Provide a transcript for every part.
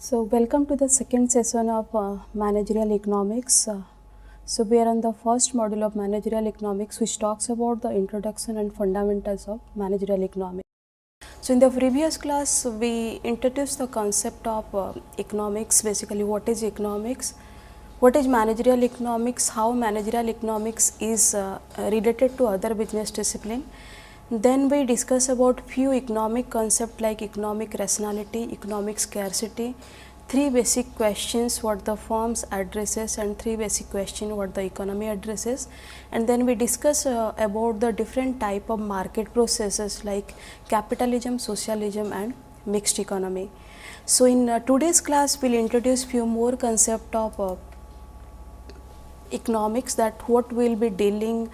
So, welcome to the second session of managerial economics. So, we are on the first module of managerial economics, which talks about the introduction and fundamentals of managerial economics. So, in the previous class, we introduced the concept of economics, basically what is economics, what is managerial economics, how managerial economics is related to other business discipline. Then we discuss about few economic concepts like economic rationality, economic scarcity, three basic questions what the firms addresses and three basic questions what the economy addresses, and then we discuss about the different type of market processes like capitalism, socialism and mixed economy. So, in today's class we will introduce few more concept of economics that what we will be dealing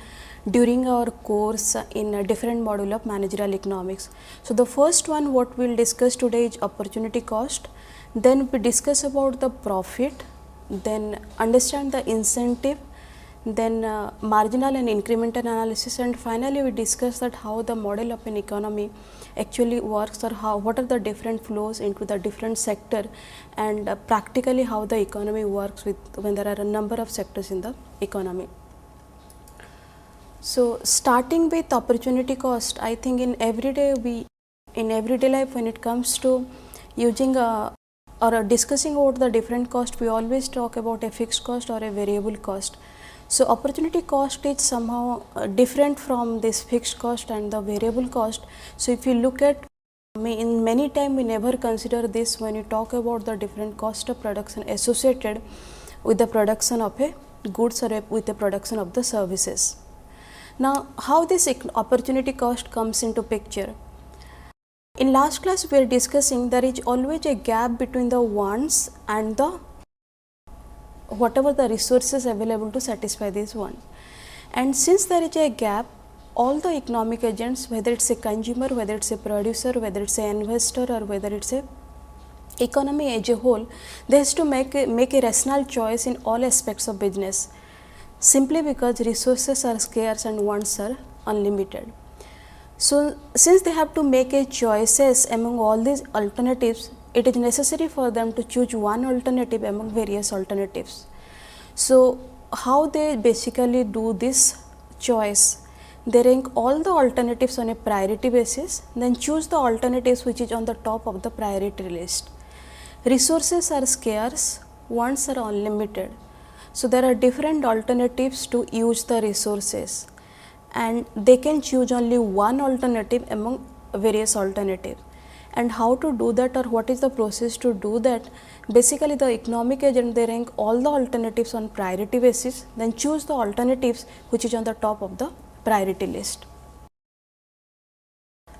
during our course in a different module of managerial economics. So, the first one what we will discuss today is opportunity cost, then we discuss about the profit, then understand the incentive, then marginal and incremental analysis, and finally we discuss that how the model of an economy actually works, or how what are the different flows into the different sector, and practically how the economy works with when there are a number of sectors in the economy. So, starting with opportunity cost, I think in everyday life when it comes to using or discussing about the different cost, we always talk about a fixed cost or a variable cost. So, opportunity cost is somehow different from this fixed cost and the variable cost. So, if you look at in many time we never consider this when you talk about the different cost of production associated with the production of a goods or with the production of the services. Now, how this opportunity cost comes into picture? In last class we are discussing there is always a gap between the wants and the whatever the resources available to satisfy this one. And since there is a gap, all the economic agents, whether it is a consumer, whether it is a producer, whether it is an investor or whether it is a economy as a whole, they has to make a rational choice in all aspects of business, simply because resources are scarce and wants are unlimited. So, since they have to make a choices among all these alternatives, it is necessary for them to choose one alternative among various alternatives. So, how they basically do this choice? They rank all the alternatives on a priority basis, then choose the alternatives which is on the top of the priority list. Resources are scarce, wants are unlimited. So, there are different alternatives to use the resources, and they can choose only one alternative among various alternatives. And how to do that, or what is the process to do that? Basically, the economic agent, they rank all the alternatives on priority basis, then choose the alternatives which is on the top of the priority list.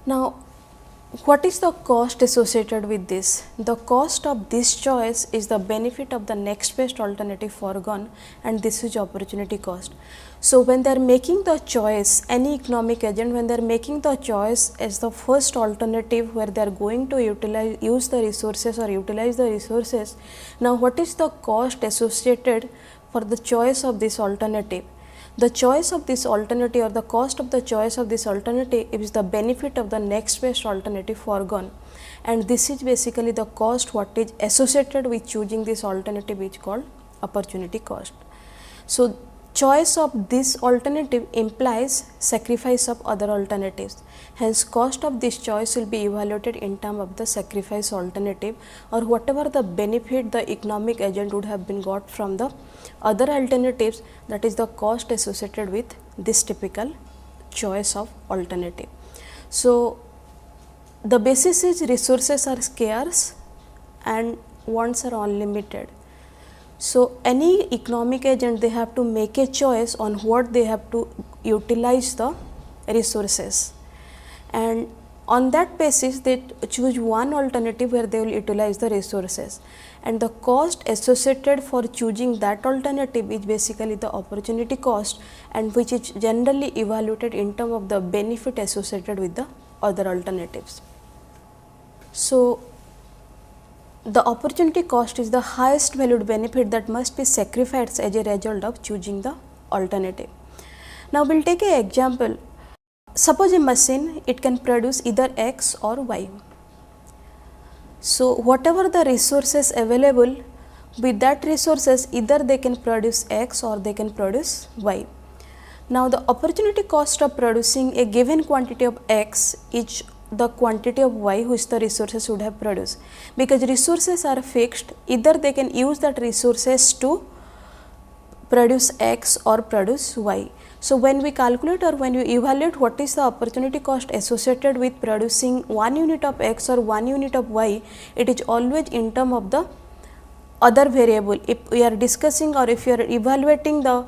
Now, what is the cost associated with this? The cost of this choice is the benefit of the next best alternative foregone, and this is opportunity cost. So, when they are making the choice, any economic agent, when they are making the choice as the first alternative where they are going to use the resources or utilize the resources, now what is the cost associated for the choice of this alternative? The choice of this alternative or the cost of the choice of this alternative is the benefit of the next best alternative foregone, and this is basically the cost what is associated with choosing this alternative is called opportunity cost. So, choice of this alternative implies sacrifice of other alternatives, hence cost of this choice will be evaluated in terms of the sacrifice alternative, or whatever the benefit the economic agent would have been got from the other alternatives, that is the cost associated with this typical choice of alternative. So, the basis is resources are scarce and wants are unlimited. So, any economic agent, they have to make a choice on what they have to utilize the resources, and on that basis they choose one alternative where they will utilize the resources, and the cost associated for choosing that alternative is basically the opportunity cost, and which is generally evaluated in terms of the benefit associated with the other alternatives. So, the opportunity cost is the highest valued benefit that must be sacrificed as a result of choosing the alternative. Now, we will take an example. Suppose a machine, it can produce either X or Y. So whatever the resources available, with that resources either they can produce X or they can produce Y. Now the opportunity cost of producing a given quantity of X is the quantity of Y which the resources would have produced. Because resources are fixed, either they can use that resources to produce X or produce Y. So when we calculate or when we evaluate what is the opportunity cost associated with producing 1 unit of X or 1 unit of Y, it is always in term of the other variable. If we are discussing or if you are evaluating the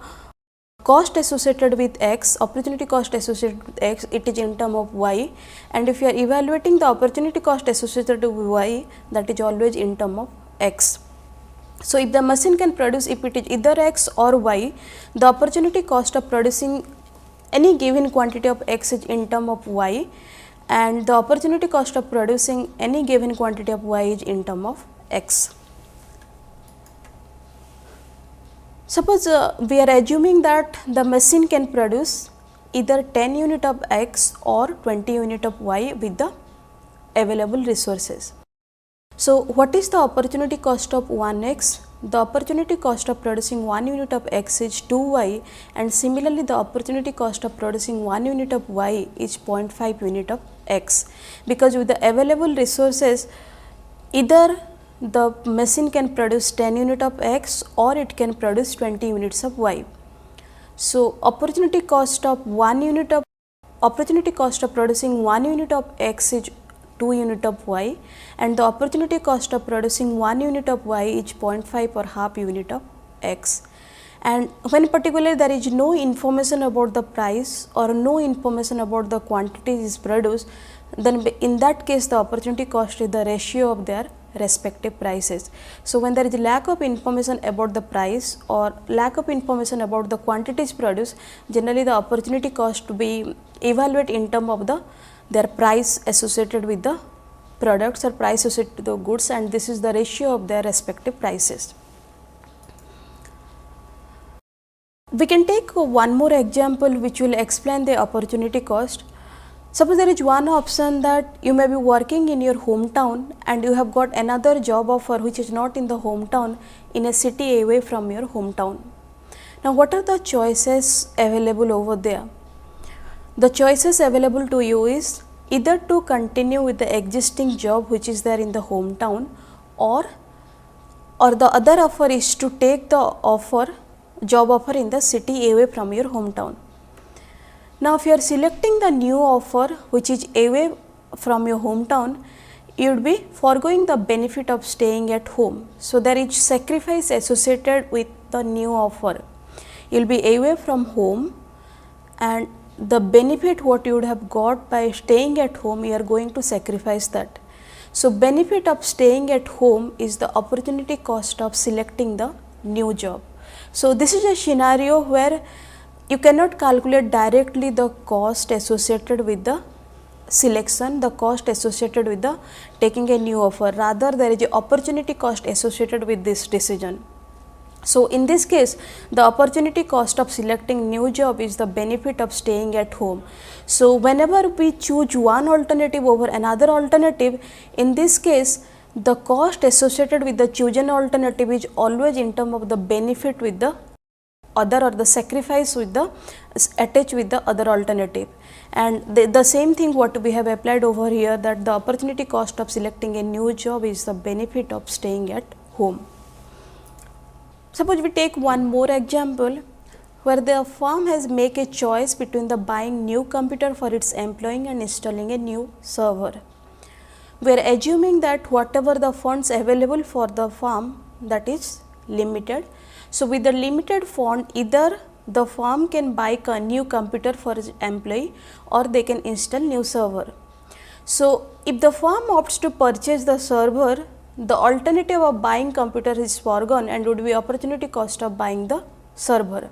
cost associated with X, opportunity cost associated with X, it is in term of Y, and if you are evaluating the opportunity cost associated with Y, that is always in term of X. So if the machine can produce, if it is either X or Y, the opportunity cost of producing any given quantity of X is in term of Y, and the opportunity cost of producing any given quantity of Y is in term of X. Suppose we are assuming that the machine can produce either 10 unit of X or 20 unit of Y with the available resources. So what is the opportunity cost of 1X? The opportunity cost of producing 1 unit of X is 2Y, and similarly the opportunity cost of producing 1 unit of Y is 0.5 unit of X, because with the available resources either the machine can produce 10 unit of X or it can produce 20 units of Y. So opportunity cost of producing 1 unit of X is 2 unit of Y, and the opportunity cost of producing 1 unit of Y is 0.5 or half unit of X. And when particularly there is no information about the price or no information about the quantity is produced, then in that case the opportunity cost is the ratio of their respective prices. So when there is lack of information about the price or lack of information about the quantities produced, generally the opportunity cost to be evaluated in terms of their price associated with the products or price associated to the goods, and this is the ratio of their respective prices. We can take one more example which will explain the opportunity cost. Suppose there is one option that you may be working in your hometown and you have got another job offer which is not in the hometown, in a city away from your hometown. Now what are the choices available over there? The choices available to you is either to continue with the existing job which is there in the hometown, or the other offer is to take the job offer in the city away from your hometown. Now if you are selecting the new offer which is away from your hometown, you would be foregoing the benefit of staying at home. So there is sacrifice associated with the new offer. You will be away from home, and the benefit what you would have got by staying at home, you are going to sacrifice that. So benefit of staying at home is the opportunity cost of selecting the new job. So this is a scenario where you cannot calculate directly the cost associated with the selection, the cost associated with the taking a new offer, rather there is a opportunity cost associated with this decision. So in this case the opportunity cost of selecting new job is the benefit of staying at home. So whenever we choose one alternative over another alternative, in this case the cost associated with the chosen alternative is always in terms of the benefit with the other, or the sacrifice with the attached with the other alternative. And the same thing what we have applied over here, that the opportunity cost of selecting a new job is the benefit of staying at home. Suppose we take one more example where the firm has make a choice between the buying new computer for its employee and installing a new server. We are assuming that whatever the funds available for the firm, that is limited. So with the limited fund, either the firm can buy a new computer for its employee or they can install new server. So if the firm opts to purchase the server, the alternative of buying computer is foregone and would be opportunity cost of buying the server.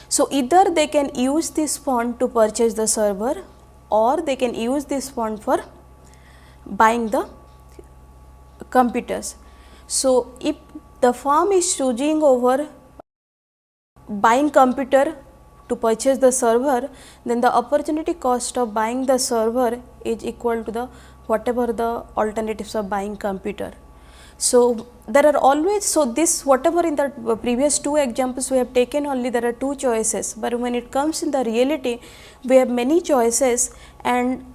So either they can use this fund to purchase the server, or they can use this fund for buying the computers. So if the firm is choosing over buying computer to purchase the server, then the opportunity cost of buying the server is equal to the whatever the alternatives of buying computer. So, there are always, so this whatever in the previous two examples we have taken, only there are two choices, but when it comes in the reality we have many choices, and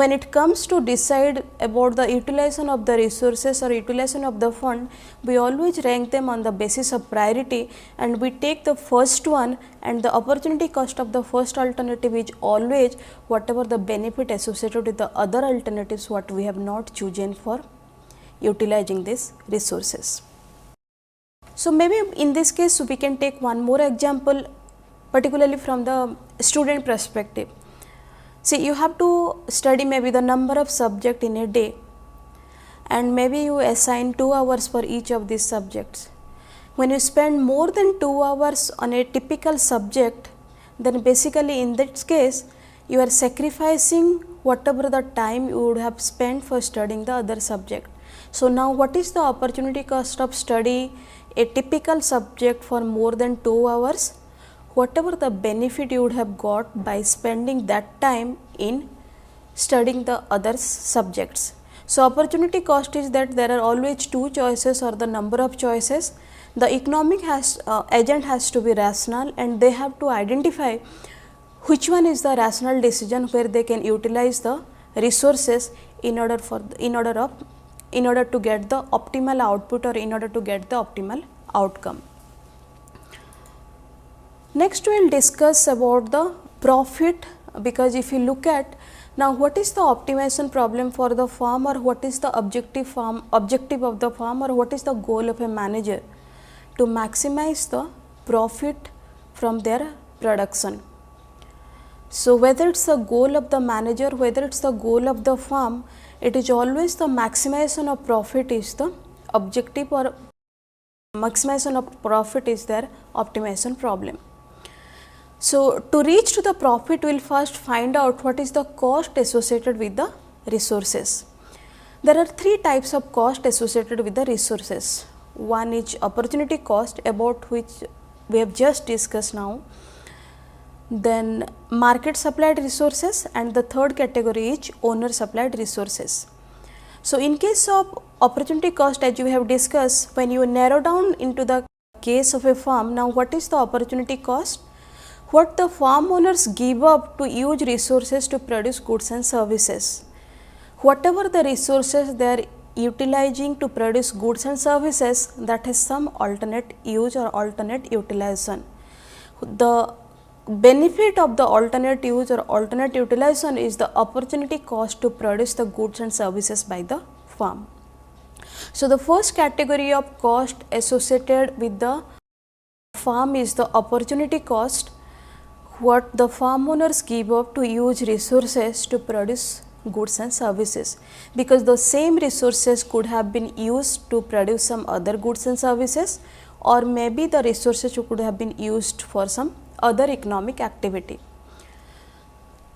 when it comes to decide about the utilization of the resources or utilization of the fund, we always rank them on the basis of priority, and we take the first one, and the opportunity cost of the first alternative is always whatever the benefit associated with the other alternatives what we have not chosen for utilizing these resources. So, maybe in this case we can take one more example, particularly from the student perspective. See, you have to study maybe the number of subject in a day, and maybe you assign 2 hours for each of these subjects. When you spend more than 2 hours on a typical subject, then basically in this case you are sacrificing whatever the time you would have spent for studying the other subject. So, now what is the opportunity cost of study a typical subject for more than 2 hours? Whatever the benefit you would have got by spending that time in studying the other subjects. So, opportunity cost is that there are always two choices or the number of choices. The economic agent has to be rational, and they have to identify which one is the rational decision where they can utilize the resources in order to get the optimal output or in order to get the optimal outcome. Next we will discuss about the profit, because if you look at now what is the optimization problem for the firm, or what is the objective of the firm, or what is the goal of a manager to maximize the profit from their production. So, whether it is the goal of the manager, whether it is the goal of the firm, it is always the maximization of profit is the objective, or maximization of profit is their optimization problem. So, to reach to the profit, we will first find out what is the cost associated with the resources. There are three types of cost associated with the resources. One is opportunity cost, about which we have just discussed now. Then market supplied resources, and the third category is owner supplied resources. So, in case of opportunity cost, as you have discussed, when you narrow down into the case of a firm, now what is the opportunity cost? What the farm owners give up to use resources to produce goods and services. Whatever the resources they are utilizing to produce goods and services, that has some alternate use or alternate utilization. The benefit of the alternate use or alternate utilization is the opportunity cost to produce the goods and services by the firm. So, the first category of cost associated with the firm is the opportunity cost, what the farm owners give up to use resources to produce goods and services, because the same resources could have been used to produce some other goods and services, or maybe the resources could have been used for some other economic activity.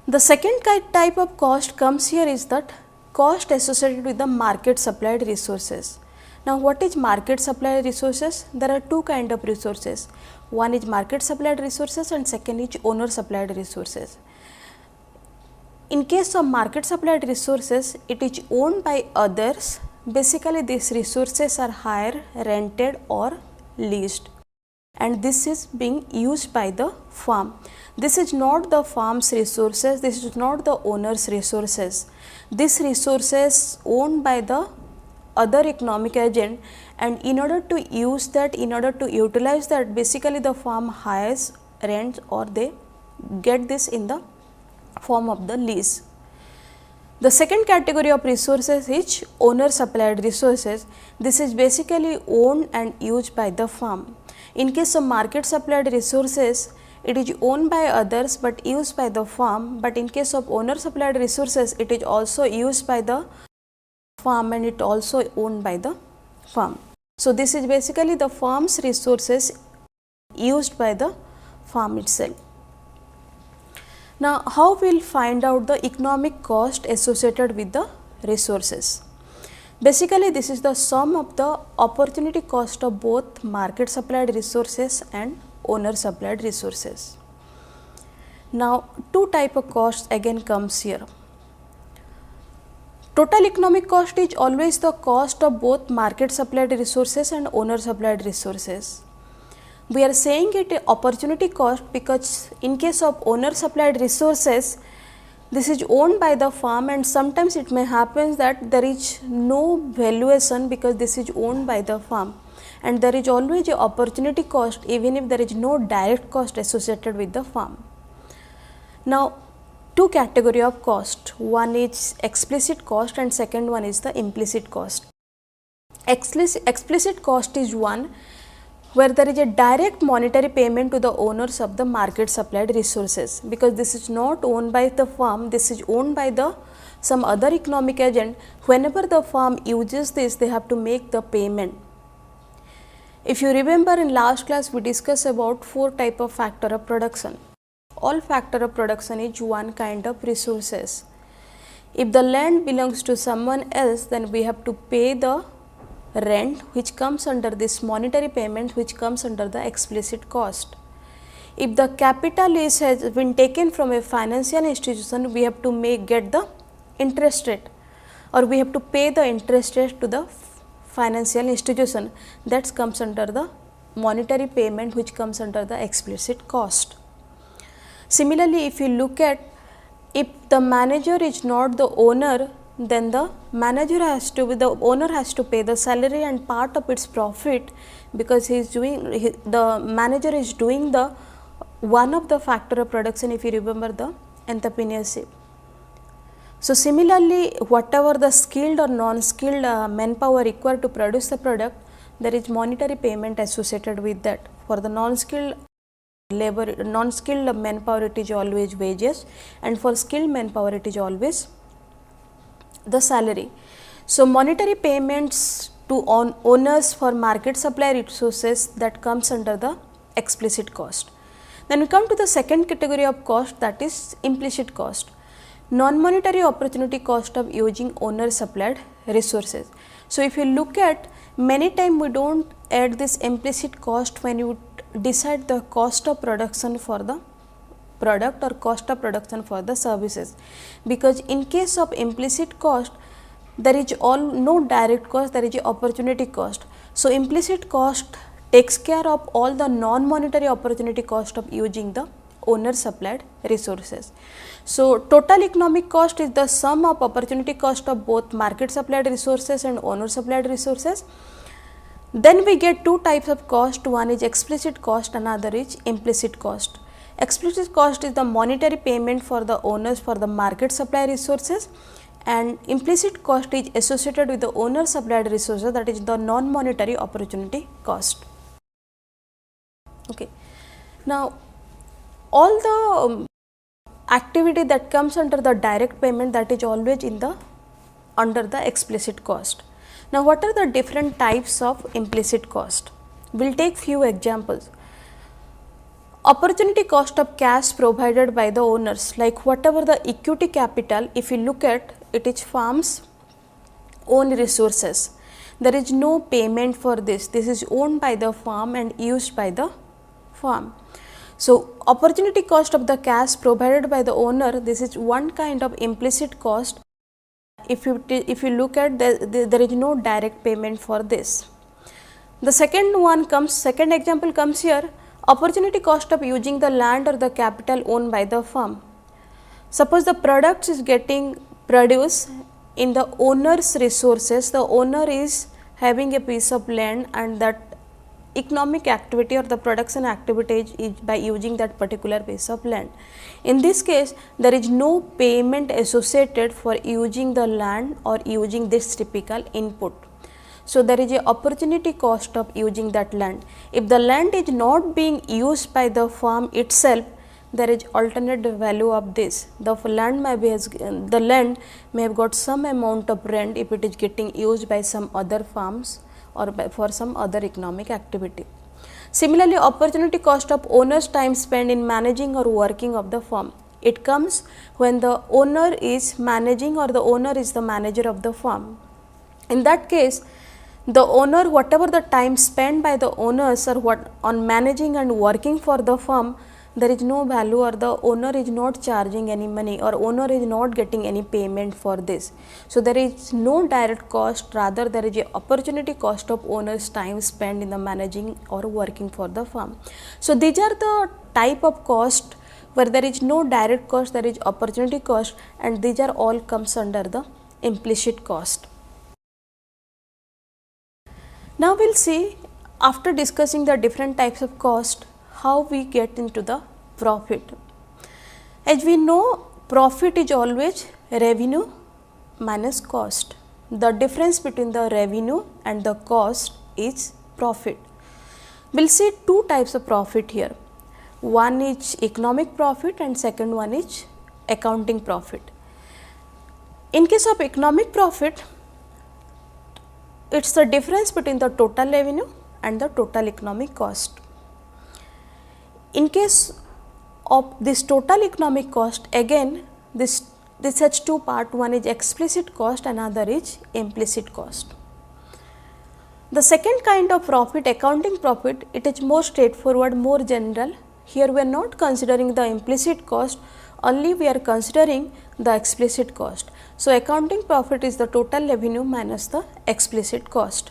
The second type of cost comes here is that cost associated with the market supplied resources. Now, what is market supplied resources? There are two kind of resources. One is market supplied resources and second is owner supplied resources. In case of market supplied resources, it is owned by others. Basically, these resources are hired, rented or leased, and this is being used by the firm. This is not the firm's resources, this is not the owner's resources. These resources owned by the other economic agent, and in order to use that, in order to utilize that, basically the firm hires, rents or they get this in the form of the lease. The second category of resources is owner supplied resources. This is basically owned and used by the firm. In case of market supplied resources, it is owned by others but used by the firm, but in case of owner supplied resources, it is also used by the firm and it also owned by the firm. So, this is basically the firm's resources used by the firm itself. Now, how we will find out the economic cost associated with the resources? Basically, this is the sum of the opportunity cost of both market supplied resources and owner supplied resources. Now, two type of costs again comes here. Total economic cost is always the cost of both market supplied resources and owner supplied resources. We are saying it opportunity cost because in case of owner supplied resources, this is owned by the farm, and sometimes it may happen that there is no valuation because this is owned by the farm, and there is always a opportunity cost even if there is no direct cost associated with the farm. Now, two category of cost, one is explicit cost and second one is the implicit cost. Explicit cost is one where there is a direct monetary payment to the owners of the market supplied resources, because this is not owned by the farm, this is owned by the some other economic agent. Whenever the farm uses this, they have to make the payment. If you remember, in last class we discussed about four type of factor of production. All factor of production is one kind of resources. If the land belongs to someone else, then we have to pay the rent, which comes under this monetary payment, which comes under the explicit cost. If the capital has been taken from a financial institution, we have to get the interest rate, or we have to pay the interest rate to the financial institution. That comes under the monetary payment, which comes under the explicit cost. Similarly, if you look at, if the manager is not the owner, then the owner has to pay the salary and part of its profit, because the manager is doing the one of the factor of production, if you remember, the entrepreneurship. So similarly, whatever the skilled or non-skilled manpower required to produce the product, there is monetary payment associated with that. For the non-skilled manpower, it is always wages, and for skilled manpower it is always the salary. So monetary payments to owners for market supply resources, that comes under the explicit cost. Then we come to the second category of cost, that is implicit cost, non-monetary opportunity cost of using owner supplied resources. So if you look at, many times we don't add this implicit cost when you decide the cost of production for the product or cost of production for the services, because in case of implicit cost, there is no direct cost, there is a opportunity cost. So implicit cost takes care of all the non-monetary opportunity cost of using the owner supplied resources. So total economic cost is the sum of opportunity cost of both market supplied resources and owner supplied resources. Then we get two types of cost, one is explicit cost, another is implicit cost. Explicit cost is the monetary payment for the owners for the market supply resources, and implicit cost is associated with the owner supplied resources, that is the non-monetary opportunity cost. Okay. Now, all the activity that comes under the direct payment, that is always under the explicit cost. Now, what are the different types of implicit cost? We will take few examples. Opportunity cost of cash provided by the owners, like whatever the equity capital, if you look at, it is farm's own resources. There is no payment for this. This is owned by the farm and used by the farm. So opportunity cost of the cash provided by the owner, this is one kind of implicit cost. If you look at, there is no direct payment for this. The second example comes here. Opportunity cost of using the land or the capital owned by the farm. Suppose the product is getting produced in the owner's resources, the owner is having a piece of land, and that economic activity or the production activity is by using that particular piece of land. In this case, there is no payment associated for using the land or using this typical input. So there is a opportunity cost of using that land. If the land is not being used by the farm itself, there is alternate value of this. The land may have got some amount of rent if it is getting used by some other farms or for some other economic activity. Similarly, opportunity cost of owner's time spent in managing or working of the farm. It comes when the owner is managing or the owner is the manager of the farm. In that case, the owner, whatever the time spent by the owners or on managing and working for the farm, there is no value or the owner is not charging any money or owner is not getting any payment for this. So, there is no direct cost, rather there is a opportunity cost of owner's time spent in the managing or working for the farm. So, these are the type of cost where there is no direct cost, there is opportunity cost, and these are all comes under the implicit cost. Now, we will see after discussing the different types of cost, how we get into the profit. As we know, profit is always revenue minus cost. The difference between the revenue and the cost is profit. We will see two types of profit here. One is economic profit and second one is accounting profit. In case of economic profit, it is the difference between the total revenue and the total economic cost. In case of this total economic cost, again this has two parts, one is explicit cost, another is implicit cost. The second kind of profit, accounting profit, it is more straightforward, more general. Here we are not considering the implicit cost, only we are considering the explicit cost. So, accounting profit is the total revenue minus the explicit cost.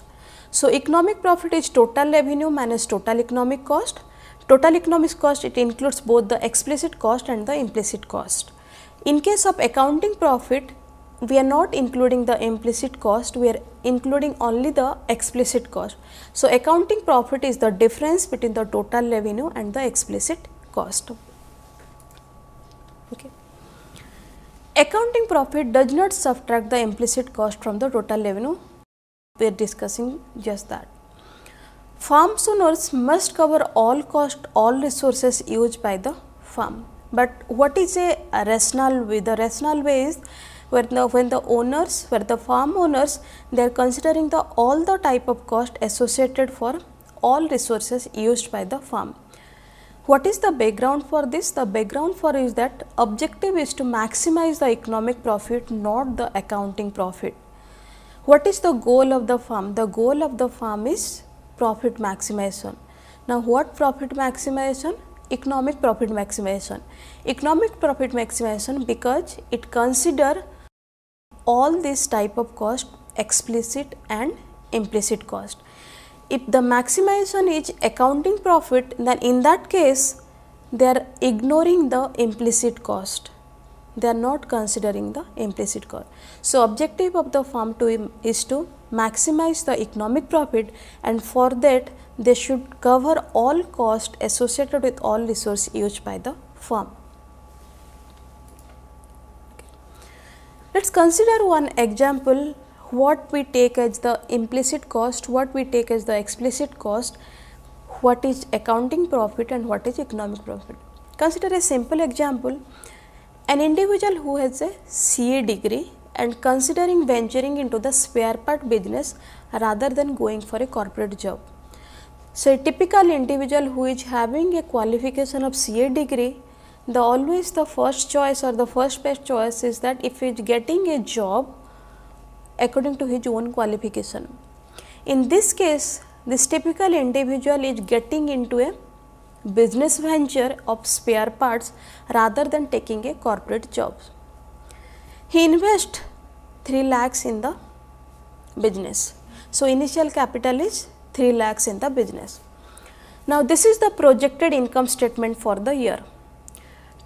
So, economic profit is total revenue minus total economic cost. Total economic cost, it includes both the explicit cost and the implicit cost. In case of accounting profit, we are not including the implicit cost, we are including only the explicit cost. So, accounting profit is the difference between the total revenue and the explicit cost. Okay. Accounting profit does not subtract the implicit cost from the total revenue, we are discussing just that. Farm owners must cover all cost, all resources used by the farm. But what is a rational way? The rational way is when the farm owners, they are considering all the type of cost associated for all resources used by the farm. What is the background for this? The background for is that objective is to maximize the economic profit, not the accounting profit. What is the goal of the farm? The goal of the farm is profit maximization. Now, what profit maximization? Economic profit maximization. Economic profit maximization because it consider all these type of cost, explicit and implicit cost. If the maximization is accounting profit, then in that case they are ignoring the implicit cost, they are not considering the implicit cost. So, objective of the farm is to maximize the economic profit, and for that they should cover all cost associated with all resource used by the farm. Let us consider one example, what we take as the implicit cost, what we take as the explicit cost, what is accounting profit and what is economic profit. Consider a simple example, an individual who has a CA degree and considering venturing into the spare part business rather than going for a corporate job. So, a typical individual who is having a qualification of CA degree, always the first choice or the first best choice is that if he is getting a job according to his own qualification. In this case, this typical individual is getting into a business venture of spare parts rather than taking a corporate job. He invests 3 lakhs in the business. So, initial capital is 3 lakhs in the business. Now, this is the projected income statement for the year.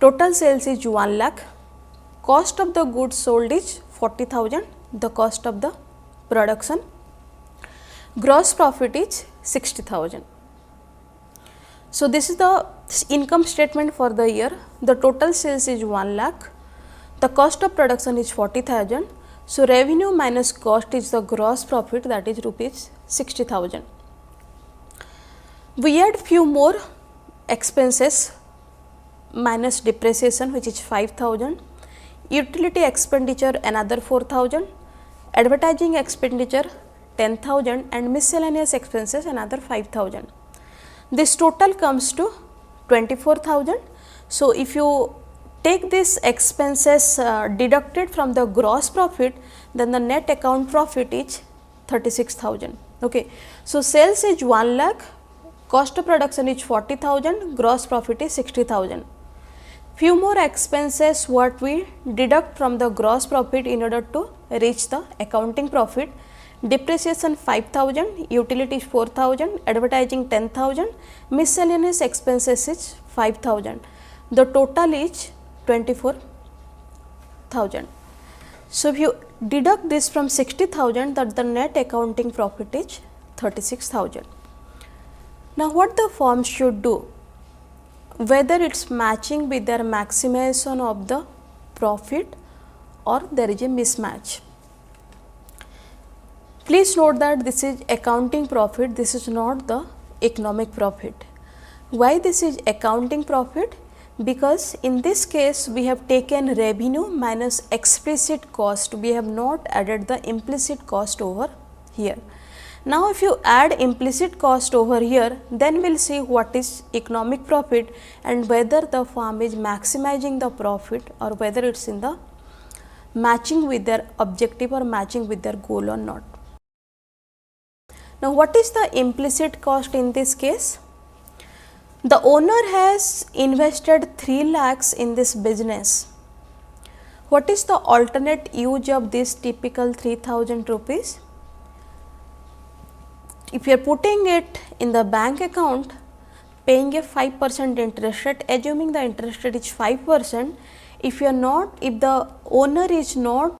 Total sales is 1 lakh, cost of the goods sold is 40,000, the cost of the production, gross profit is 60,000. So, this is the income statement for the year. The total sales is 1 lakh, the cost of production is 40,000. So, revenue minus cost is the gross profit, that is rupees 60,000. We add few more expenses minus depreciation, which is 5,000, utility expenditure another 4,000, advertising expenditure 10,000 and miscellaneous expenses another 5,000. This total comes to 24,000. So, if you take these expenses deducted from the gross profit, then the net account profit is 36,000. Okay. So, sales is 1 lakh, cost of production is 40,000, gross profit is 60,000. Few more expenses what we deduct from the gross profit in order to reach the accounting profit. Depreciation 5,000, utilities 4,000, advertising 10,000, miscellaneous expenses is 5,000. The total is 24,000. So, if you deduct this from 60,000, that the net accounting profit is 36,000. Now, what the firm should do? Whether it is matching with their maximization of the profit or there is a mismatch. Please note that this is accounting profit, this is not the economic profit. Why this is accounting profit? Because in this case we have taken revenue minus explicit cost, we have not added the implicit cost over here. Now, if you add implicit cost over here, then we will see what is economic profit and whether the firm is maximizing the profit or whether it is in the matching with their objective or matching with their goal or not. Now, what is the implicit cost in this case? The owner has invested 3 lakhs in this business. What is the alternate use of this typical 3,000 rupees? If you are putting it in the bank account, paying a 5% interest rate, assuming the interest rate is 5%, if the owner is not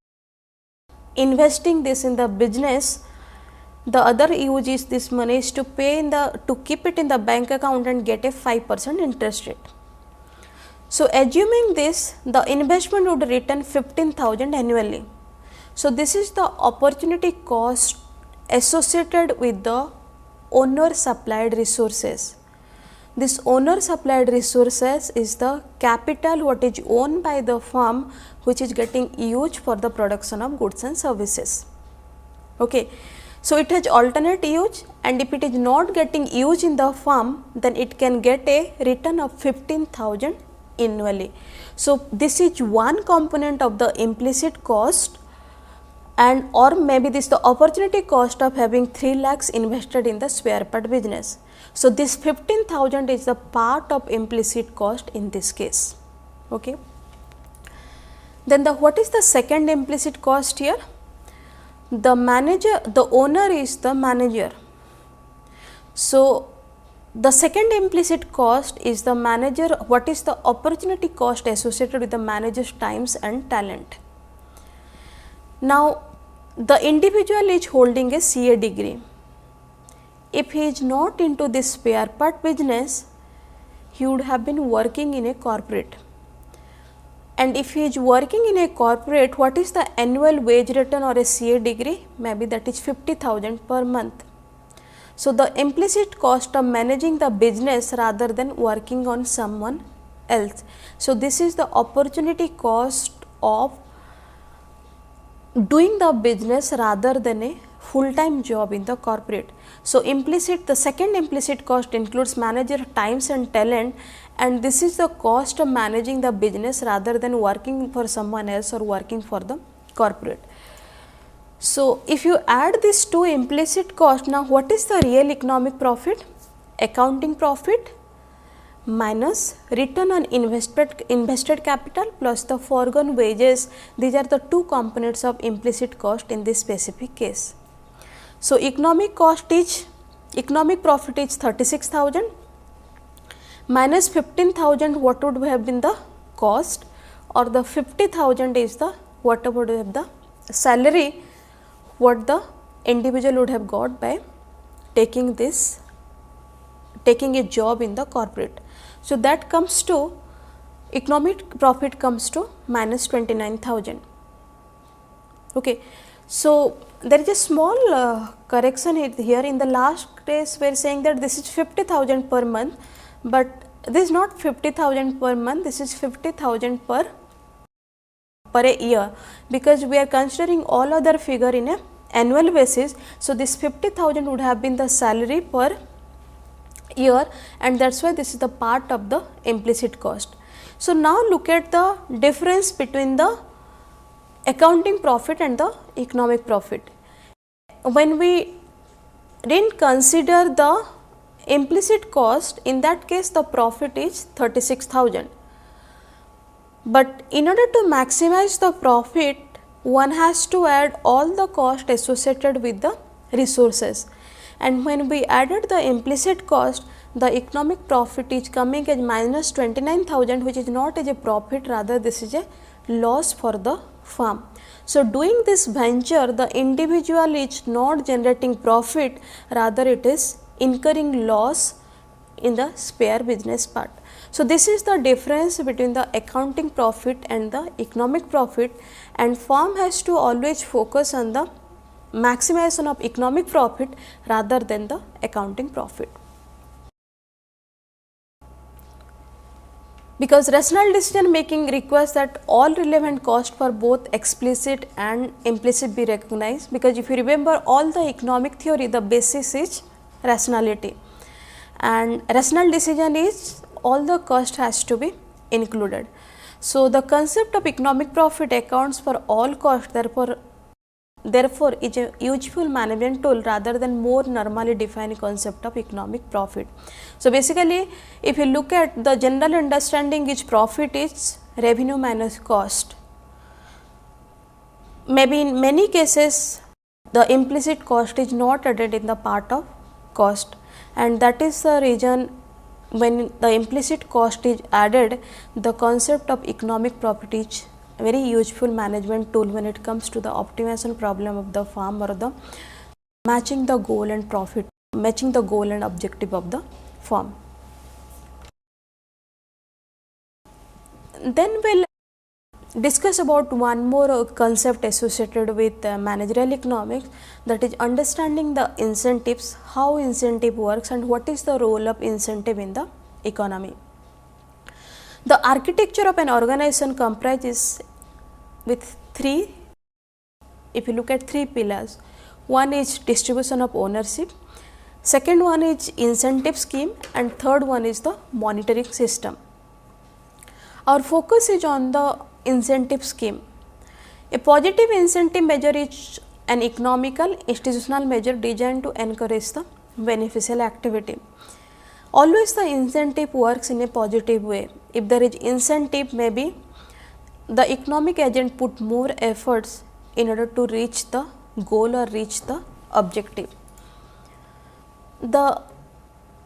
investing this in the business, the other use is this money is to keep it in the bank account and get a 5% interest rate. So, assuming this, the investment would return 15,000 annually. So, this is the opportunity cost associated with the owner supplied resources. This owner supplied resources is the capital what is owned by the firm which is getting used for the production of goods and services. Okay. So, it has alternate use, and if it is not getting used in the firm, then it can get a return of 15,000 annually. So, this is one component of the implicit cost, and or maybe this the opportunity cost of having 3 lakhs invested in the spare part business. So, this 15,000 is the part of implicit cost in this case. Okay. Then what is the second implicit cost here? The owner is the manager. So, the second implicit cost is the manager, what is the opportunity cost associated with the manager's times and talent. Now, the individual is holding a CA degree. If he is not into this spare part business, he would have been working in a corporate. And if he is working in a corporate, what is the annual wage return or a CA degree? Maybe that is 50,000 per month. So, the implicit cost of managing the business rather than working on someone else. So, this is the opportunity cost of doing the business rather than a full-time job in the corporate. So, the second implicit cost includes manager times and talent, and this is the cost of managing the business rather than working for someone else or working for the corporate. So, if you add these two implicit costs, now what is the real economic profit? Accounting profit minus return on invested capital plus the foregone wages. These are the two components of implicit cost in this specific case. So, economic profit is 36,000 minus 15,000, what would have been the cost, or the 50,000 is the what would have the salary what the individual would have got by taking a job in the corporate. So, that comes to economic profit comes to minus 29,000. Okay. So, there is a small correction here. In the last case we are saying that this is 50,000 per month, but this is not 50,000 per month, this is 50,000 per a year, because we are considering all other figure in a annual basis. So, this 50,000 would have been the salary per year, and that is why this is the part of the implicit cost. So, now look at the difference between the accounting profit and the economic profit. When we didn't consider the implicit cost, in that case the profit is 36,000. But in order to maximize the profit, one has to add all the cost associated with the resources, and when we added the implicit cost, the economic profit is coming as minus 29,000, which is not as a profit, rather this is a loss for the firm. So, doing this venture, the individual is not generating profit, rather it is incurring loss in the spare business part. So, this is the difference between the accounting profit and the economic profit, and firm has to always focus on the maximization of economic profit rather than the accounting profit. Because rational decision making requires that all relevant costs for both explicit and implicit be recognized, because if you remember all the economic theory, the basis is rationality, and rational decision is all the cost has to be included. So, the concept of economic profit accounts for all costs, therefore is a useful management tool rather than more normally defined concept of economic profit. So, basically if you look at the general understanding is profit is revenue minus cost. Maybe in many cases the implicit cost is not added in the part of cost, and that is the reason when the implicit cost is added, the concept of economic profit is a very useful management tool when it comes to the optimization problem of the firm, or the matching the goal and profit, matching the goal and objective of the firm. Then we will discuss about one more concept associated with managerial economics, that is understanding the incentives, how incentive works and what is the role of incentive in the economy. The architecture of an organization comprises with three, if you look at three pillars. One is distribution of ownership, second one is incentive scheme, and third one is the monitoring system. Our focus is on the incentive scheme. A positive incentive measure is an economical institutional measure designed to encourage the beneficial activity. Always the incentive works in a positive way. If there is incentive, maybe the economic agent put more efforts in order to reach the goal or reach the objective. The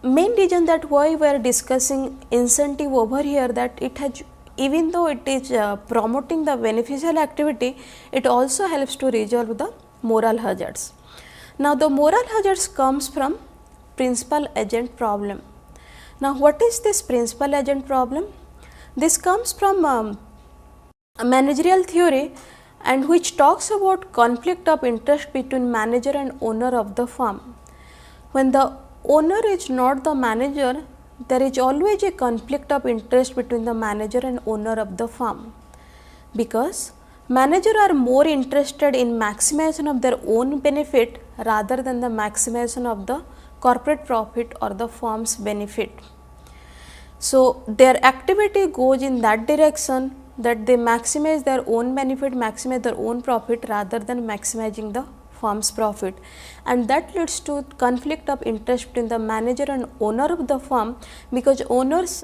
main reason that why we are discussing incentive over here, that it has, even though it is promoting the beneficial activity, it also helps to resolve the moral hazards. Now, the moral hazards comes from principal agent problem. Now, what is this principal agent problem? This comes from a managerial theory, and which talks about conflict of interest between manager and owner of the firm. When the owner is not the manager, there is always a conflict of interest between the manager and owner of the firm, because manager are more interested in maximization of their own benefit rather than the maximization of the corporate profit or the firm's benefit. So, their activity goes in that direction, that they maximize their own benefit, maximize their own profit rather than maximizing the firm's profit, and that leads to conflict of interest between the manager and owner of the firm, because owner's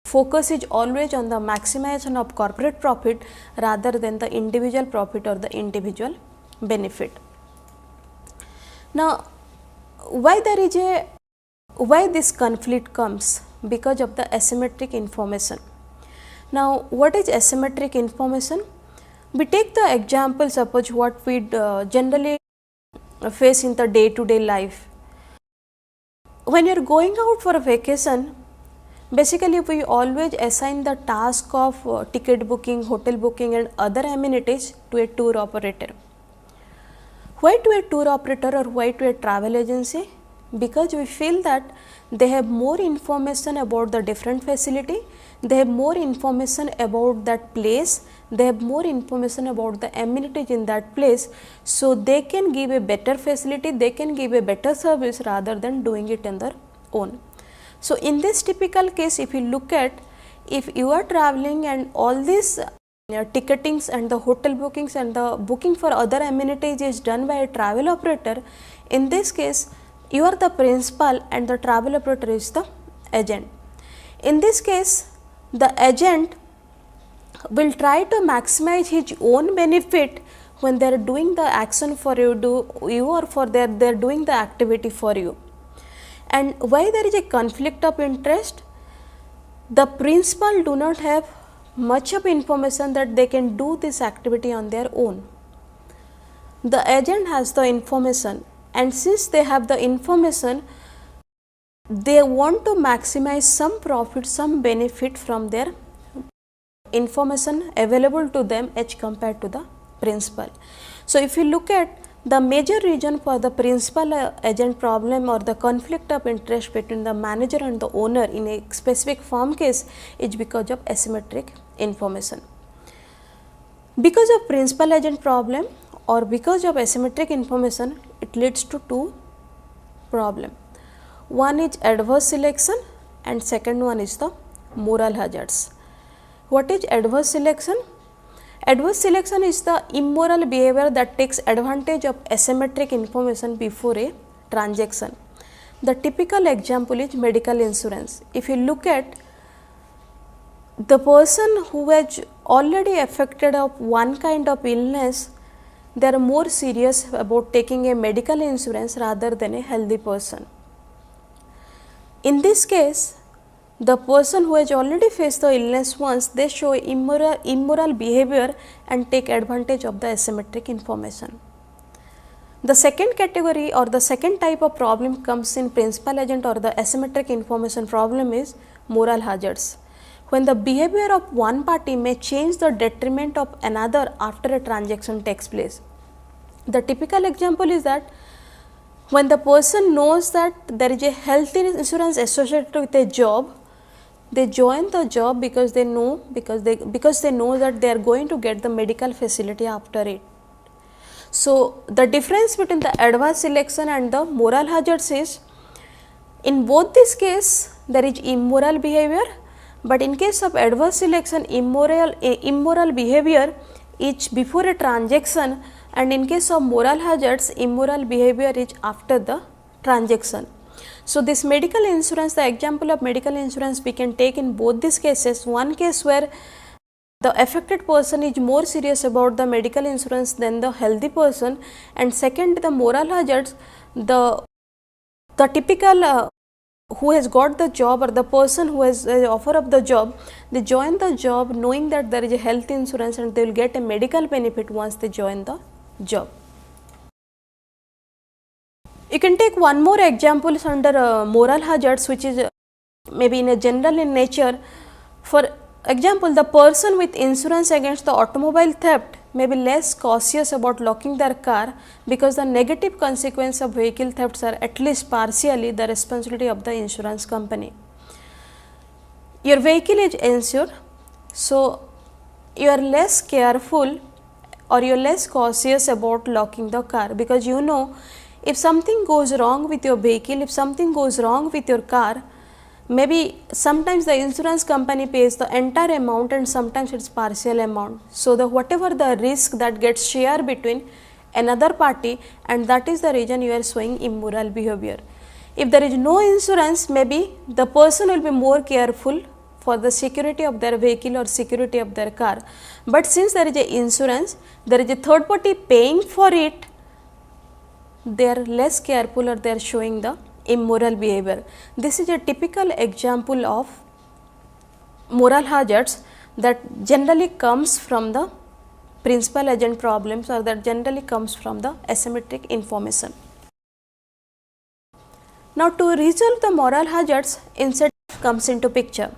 focus is always on the maximization of corporate profit rather than the individual profit or the individual benefit. Now, why this conflict comes? Because of the asymmetric information. Now, what is asymmetric information? We take the example, suppose what we generally face in the day to day life. When you are going out for a vacation, basically we always assign the task of ticket booking, hotel booking and other amenities to a tour operator. Why to a tour operator or why to a travel agency? Because we feel that they have more information about the different facility, they have more information about that place, they have more information about the amenities in that place. So, they can give a better facility, they can give a better service rather than doing it on their own. So, in this typical case, if you look at, if you are traveling and all these ticketings and the hotel bookings and the booking for other amenities is done by a travel operator, in this case you are the principal and the travel operator is the agent. In this case, the agent will try to maximize his own benefit when they are doing the action for you or for they are doing the activity for you. And why there is a conflict of interest? The principal do not have much of information that they can do this activity on their own. The agent has the information, and since they have the information, they want to maximize some profit, some benefit from their information available to them as compared to the principal. So, if you look at the major reason for the principal agent problem or the conflict of interest between the manager and the owner in a specific firm case is because of asymmetric information. Because of principal agent problem or because of asymmetric information, it leads to two problems. One is adverse selection and second one is the moral hazards. What is adverse selection? Adverse selection is the immoral behavior that takes advantage of asymmetric information before a transaction. The typical example is medical insurance. If you look at the person who is already affected of one kind of illness, they are more serious about taking a medical insurance rather than a healthy person. In this case, the person who has already faced the illness once, they show immoral behavior and take advantage of the asymmetric information. The second category or the second type of problem comes in principal agent or the asymmetric information problem is moral hazards. When the behavior of one party may change the detriment of another after a transaction takes place. The typical example is that when the person knows that there is a health insurance associated with a job, they join the job because they know that they are going to get the medical facility after it. So, the difference between the adverse selection and the moral hazards is, in both this case there is immoral behavior, but in case of adverse selection immoral behavior is before a transaction, and in case of moral hazards immoral behavior is after the transaction. So, this medical insurance, the example of medical insurance we can take in both these cases. One case where the affected person is more serious about the medical insurance than the healthy person, and second, the moral hazards, the typical who has got the job or the person who has the offer of the job, they join the job knowing that there is a health insurance and they will get a medical benefit once they join the job. You can take one more example under moral hazards, which is maybe in a general in nature. For example, the person with insurance against the automobile theft may be less cautious about locking their car because the negative consequence of vehicle thefts are at least partially the responsibility of the insurance company. Your vehicle is insured, so you are less careful or you are less cautious about locking the car, because you know if something goes wrong with your vehicle, if something goes wrong with your car, maybe sometimes the insurance company pays the entire amount and sometimes it is partial amount. So, the whatever the risk that gets shared between another party, and that is the reason you are showing immoral behavior. If there is no insurance, maybe the person will be more careful for the security of their vehicle or security of their car. But since there is a insurance, there is a third party paying for it, they are less careful or they are showing the immoral behavior. This is a typical example of moral hazards that generally comes from the principal agent problems or that generally comes from the asymmetric information. Now, to resolve the moral hazards, incentive comes into picture.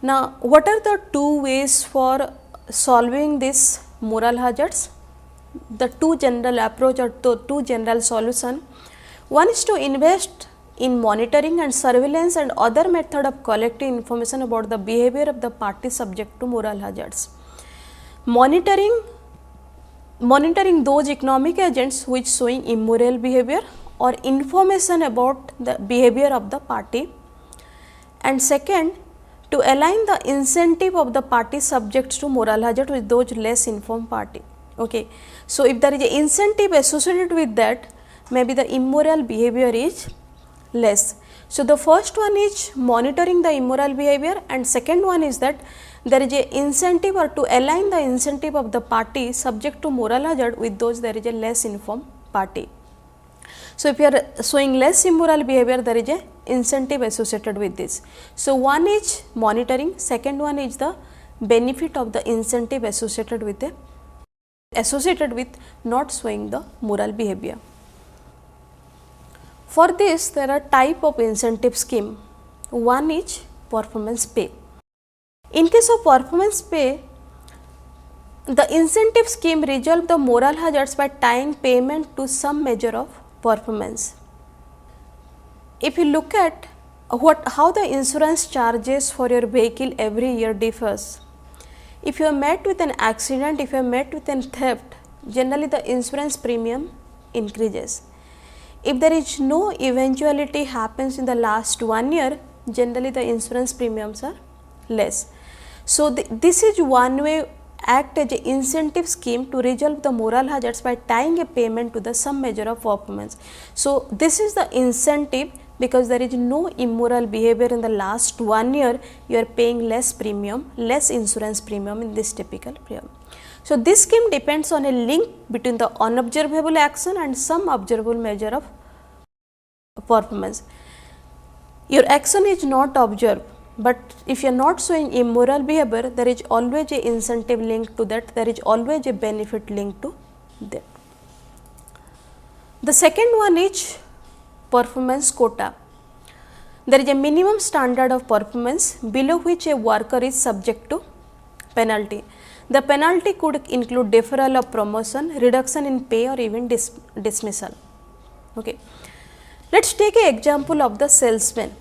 Now, what are the two ways for solving these moral hazards? The two general approach or two general solution. One is to invest in monitoring and surveillance and other method of collecting information about the behavior of the party subject to moral hazards. Monitoring those economic agents which showing immoral behavior or information about the behavior of the party, and second, to align the incentive of the party subjects to moral hazard with those less informed party. Okay. So, if there is an incentive associated with that, maybe the immoral behavior is less. So, the first one is monitoring the immoral behavior, and second one is that there is a incentive or to align the incentive of the party subject to moral hazard with those there is a less informed party. So, if you are showing less immoral behavior, there is a incentive associated with this. So, one is monitoring, second one is the benefit of the incentive associated with not showing the moral behavior. For this, there are type of incentive scheme. One is performance pay. In case of performance pay, the incentive scheme resolve the moral hazards by tying payment to some measure of performance. If you look at how the insurance charges for your vehicle every year differs. If you are met with an accident, if you are met with a theft, generally the insurance premium increases. If there is no eventuality happens in the last 1 year, generally the insurance premiums are less. So, this is one way act as an incentive scheme to resolve the moral hazards by tying a payment to the some measure of performance. So, this is the incentive because there is no immoral behavior in the last 1 year, you are paying less premium, less insurance premium in this typical premium. So, this scheme depends on a link between the unobservable action and some observable measure of performance. Your action is not observed, but if you are not showing immoral behavior, there is always a incentive link to that, there is always a benefit link to that. The second one is performance quota. There is a minimum standard of performance below which a worker is subject to penalty. The penalty could include deferral of promotion, reduction in pay or even dismissal. Okay. Let us take an example of the salesman.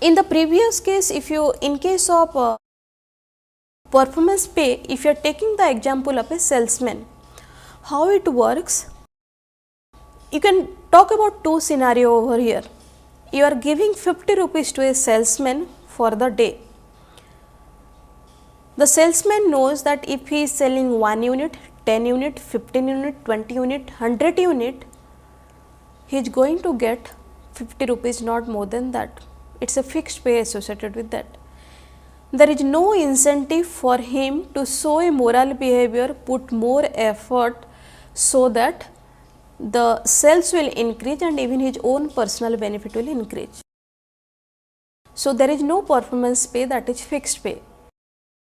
In the previous case, in case of performance pay, if you are taking the example of a salesman, how it works, you can talk about two scenario over here. You are giving 50 rupees to a salesman for the day. The salesman knows that if he is selling 1 unit, 10 unit, 15 unit, 20 unit, 100 unit, he is going to get 50 rupees, not more than that. It is a fixed pay associated with that. There is no incentive for him to show a moral behavior, put more effort so that the sales will increase and even his own personal benefit will increase. So, there is no performance pay, that is fixed pay.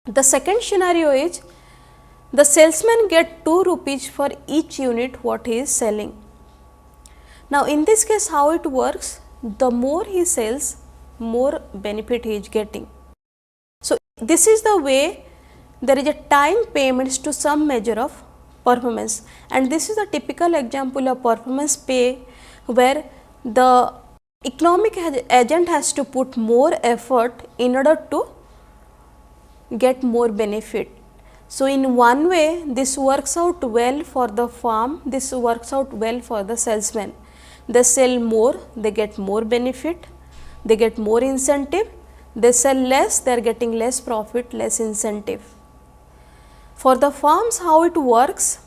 The second scenario is the salesman get 2 rupees for each unit what he is selling. Now, in this case how it works, the more he sells, more benefit he is getting. So, this is the way there is a time payments to some measure of performance, and this is a typical example of performance pay where the economic agent has to put more effort in order to get more benefit. So, in one way this works out well for the firm, this works out well for the salesman. They sell more, they get more benefit, they get more incentive, they sell less, they are getting less profit, less incentive. For the firms how it works,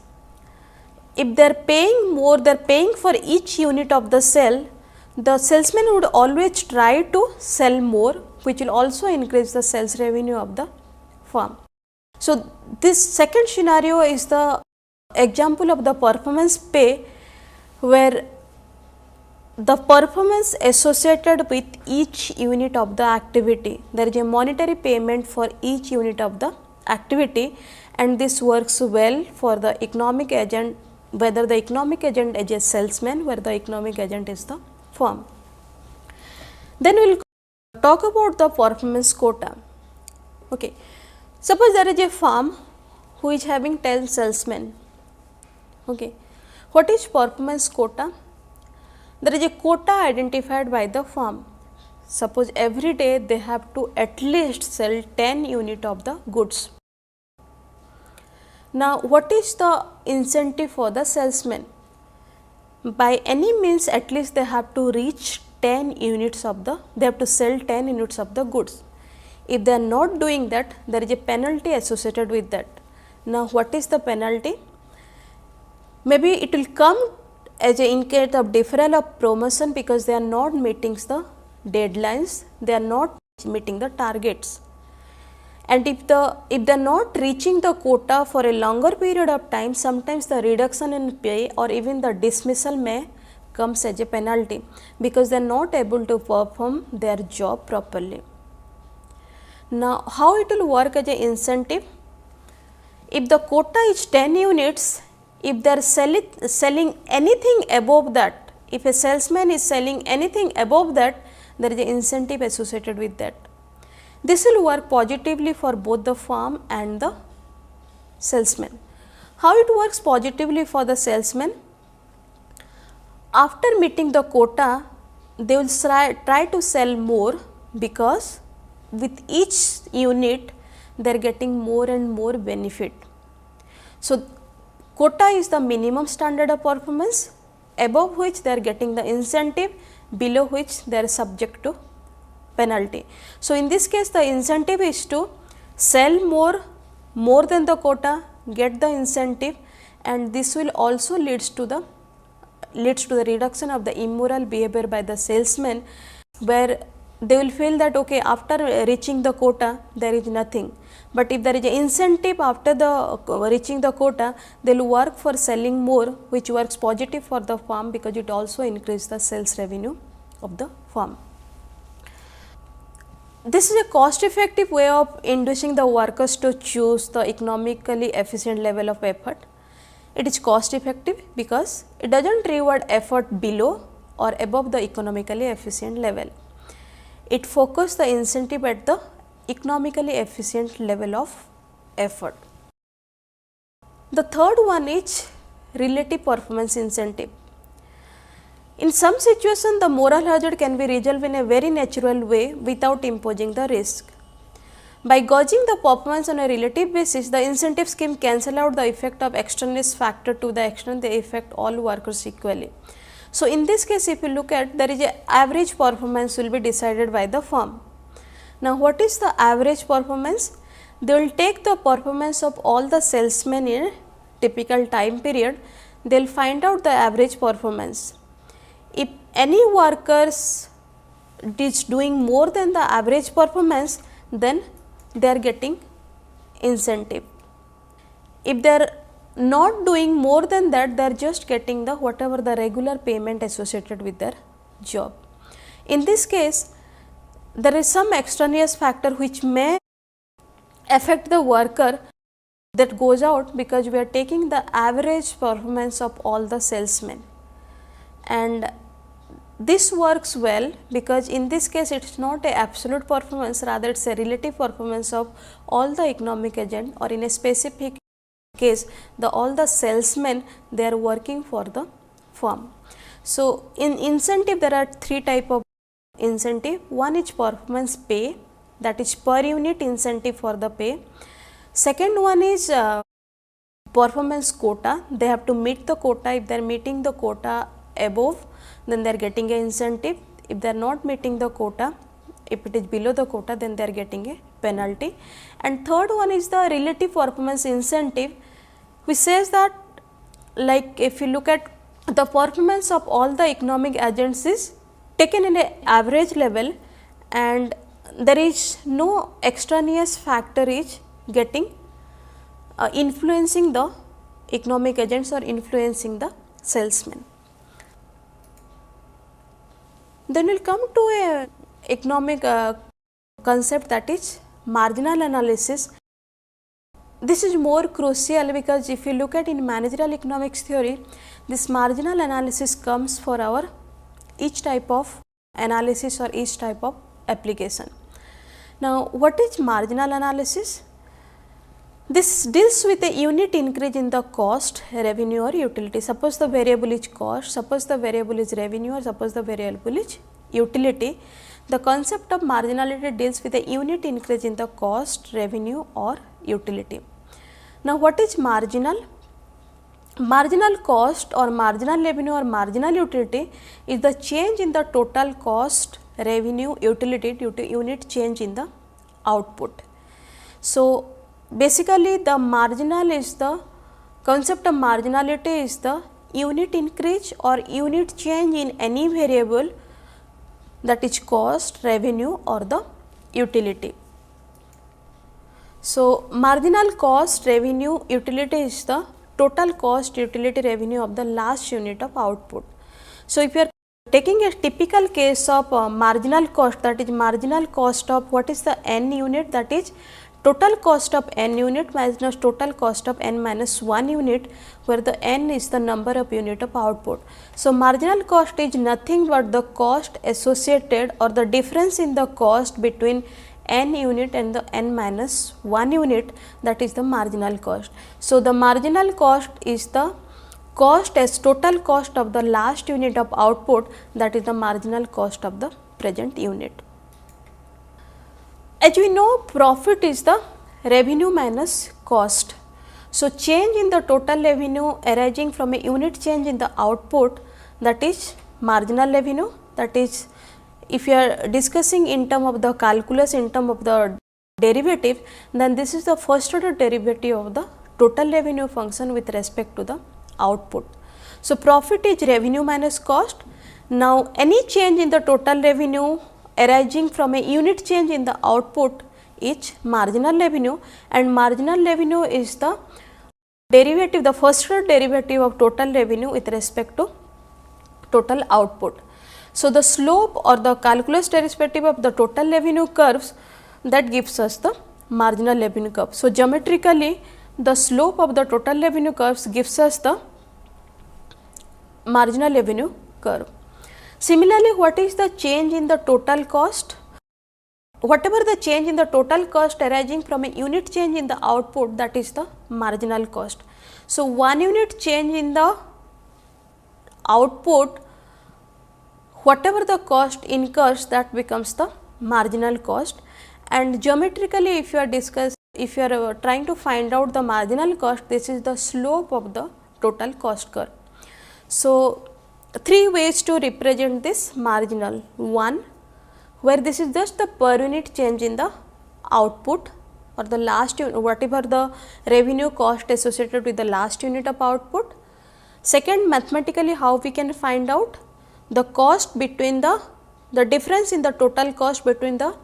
if they are paying more, they are paying for each unit of the sale, the salesman would always try to sell more, which will also increase the sales revenue of the firm. So, this second scenario is the example of the performance pay where the performance associated with each unit of the activity, there is a monetary payment for each unit of the activity, and this works well for the economic agent, whether the economic agent is a salesman, whether the economic agent is the firm. Then we will talk about the performance quota. Okay. Suppose there is a firm who is having 10 salesmen. Okay. What is performance quota? There is a quota identified by the firm. Suppose every day they have to at least sell 10 unit of the goods. Now, what is the incentive for the salesman? By any means at least they have to reach 10 units of the, they have to sell 10 units of the goods. If they are not doing that, there is a penalty associated with that. Now, what is the penalty? Maybe it will come as a in case of deferral of promotion because they are not meeting the deadlines, they are not meeting the targets. And if they are not reaching the quota for a longer period of time, sometimes the reduction in pay or even the dismissal may comes as a penalty because they are not able to perform their job properly. Now, how it will work as an incentive? If the quota is 10 units, if they are selling anything above that, if a salesman is selling anything above that, there is an incentive associated with that. This will work positively for both the firm and the salesman. How it works positively for the salesman? After meeting the quota, they will try to sell more because with each unit they are getting more and more benefit. So, quota is the minimum standard of performance, above which they are getting the incentive, below which they are subject to penalty. So, in this case the incentive is to sell more than the quota, get the incentive, and this will also leads to the reduction of the immoral behavior by the salesman, where they will feel that okay, after reaching the quota there is nothing, but if there is an incentive after the reaching the quota, they will work for selling more, which works positive for the firm because it also increases the sales revenue of the firm. This is a cost effective way of inducing the workers to choose the economically efficient level of effort. It is cost effective because it does not reward effort below or above the economically efficient level. It focuses the incentive at the economically efficient level of effort. The third one is relative performance incentive. In some situations, the moral hazard can be resolved in a very natural way without imposing the risk. By gauging the performance on a relative basis, the incentive scheme cancel out the effect of extraneous factor to the extent they affect all workers equally. So, in this case, if you look at, there is a average performance will be decided by the firm. Now, what is the average performance? They will take the performance of all the salesmen in a typical time period, they will find out the average performance. If any workers is doing more than the average performance, then they are getting incentive. If they are not doing more than that, they are just getting the whatever the regular payment associated with their job. In this case, there is some extraneous factor which may affect the worker that goes out because we are taking the average performance of all the salesmen, and this works well because in this case it is not a absolute performance, rather it is a relative performance of all the economic agent, or in a specific case all the salesmen they are working for the firm. So, in incentive there are three type of incentive. One is performance pay, that is per unit incentive for the pay. Second one is performance quota, they have to meet the quota. If they are meeting the quota above, then they are getting a incentive. If they are not meeting the quota, if it is below the quota, then they are getting a penalty. And third one is the relative performance incentive, which says that, like if you look at the performance of all the economic agents is taken in an average level, and there is no extraneous factor is getting influencing the economic agents or influencing the salesmen. Then we will come to a economic concept, that is marginal analysis. This is more crucial because if you look at in managerial economics theory, this marginal analysis comes for our each type of analysis or each type of application. Now, what is marginal analysis? This deals with a unit increase in the cost, revenue or utility. Suppose the variable is cost, suppose the variable is revenue, or suppose the variable is utility. The concept of marginality deals with a unit increase in the cost, revenue or utility. Now, what is marginal? Marginal cost or marginal revenue or marginal utility is the change in the total cost, revenue, utility due to unit change in the output. So, basically the marginal is the concept of marginality is the unit increase or unit change in any variable, that is cost, revenue or the utility. So, marginal cost, revenue, utility is the total cost, utility, revenue of the last unit of output. So, if you are taking a typical case of marginal cost, that is marginal cost of what is the n unit, that is total cost of n unit minus total cost of n minus 1 unit, where the n is the number of unit of output. So, marginal cost is nothing but the cost associated or the difference in the cost between n unit and the n minus 1 unit, that is the marginal cost. So, the marginal cost is the cost as total cost of the last unit of output, that is the marginal cost of the present unit. As we know, profit is the revenue minus cost. So, change in the total revenue arising from a unit change in the output, that is marginal revenue. That is, if you are discussing in term of the calculus, in term of the derivative, then this is the first order derivative of the total revenue function with respect to the output. So, profit is revenue minus cost. Now, any change in the total revenue arising from a unit change in the output is marginal revenue, and marginal revenue is the derivative, the first order derivative of total revenue with respect to total output. So, the slope or the calculus derivative of the total revenue curves, that gives us the marginal revenue curve. So, geometrically the slope of the total revenue curves gives us the marginal revenue curve. Similarly, what is the change in the total cost? Whatever the change in the total cost arising from a unit change in the output, that is the marginal cost. So, 1 unit change in the output, whatever the cost incurs, that becomes the marginal cost. And geometrically, if you are trying to find out the marginal cost, this is the slope of the total cost curve. So, 3 ways to represent this marginal. One, where this is just the per unit change in the output or the last unit, whatever the revenue cost associated with the last unit of output. Second, mathematically how we can find out the cost between the difference in the total cost between the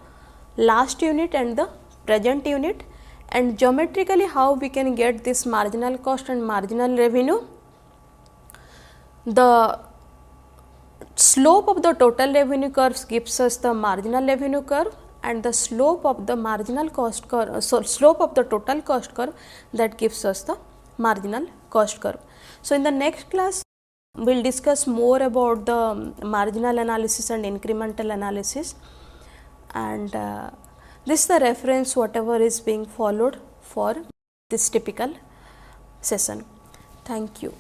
last unit and the present unit, and geometrically how we can get this marginal cost and marginal revenue. The slope of the total revenue curves gives us the marginal revenue curve, and the slope of the marginal cost curve, so slope of the total cost curve, that gives us the marginal cost curve. So, in the next class we will discuss more about the marginal analysis and incremental analysis, and this is the reference whatever is being followed for this typical session. Thank you.